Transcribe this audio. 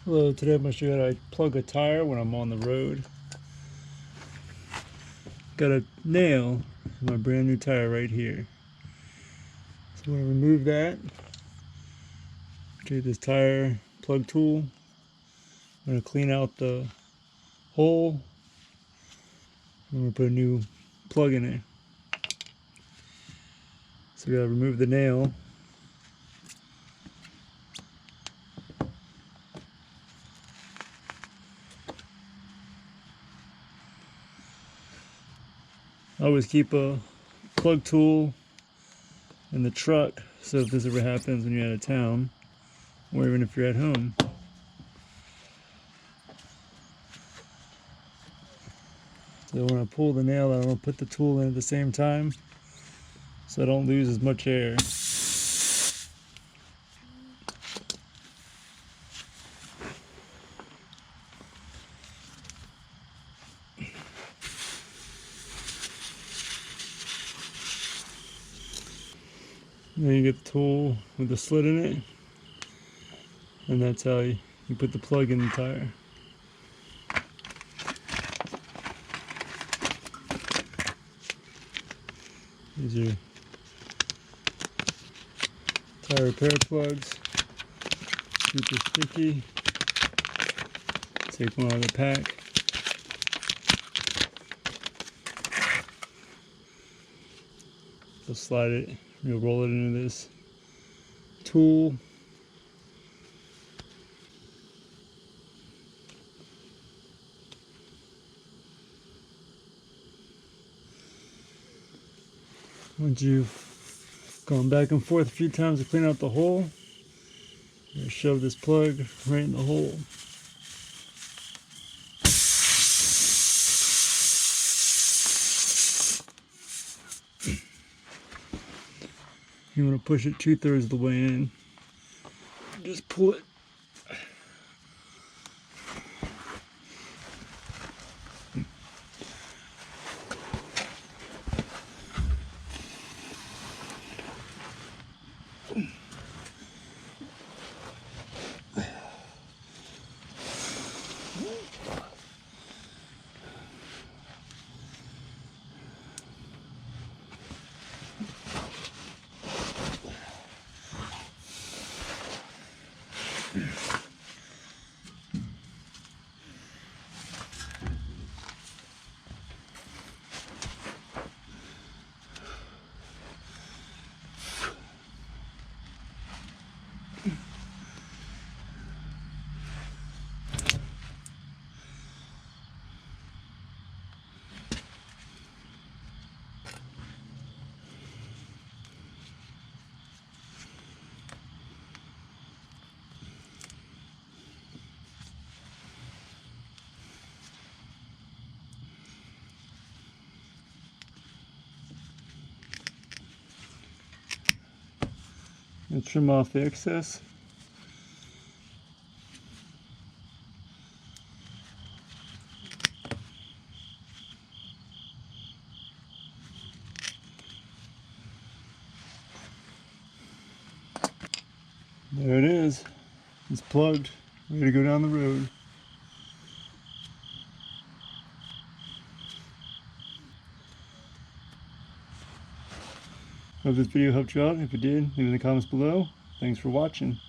Hello, today I'm going to show you how to plug a tire when I'm on the road. Got a nail in my brand new tire right here. So I'm going to remove that. Take this tire plug tool. I'm going to clean out the hole. I'm going to put a new plug in it. So we got to remove the nail. I always keep a plug tool in the truck, so if this ever happens when you're out of town, or even if you're at home. So when I pull the nail out, I'm going to put the tool in at the same time, so I don't lose as much air. Then you get the tool with the slit in it, and that's how you put the plug in the tire. These are tire repair plugs, super sticky. Take one out of the pack. Just slide it, you'll roll it into this tool. Once you've gone back and forth a few times to clean out the hole, you shove this plug right in the hole. You want to push it 2/3 of the way in. Just pull it. And trim off the excess. There it is. It's plugged, ready to go down the road. Hope this video helped you out. If it did, leave it in the comments below. Thanks for watching.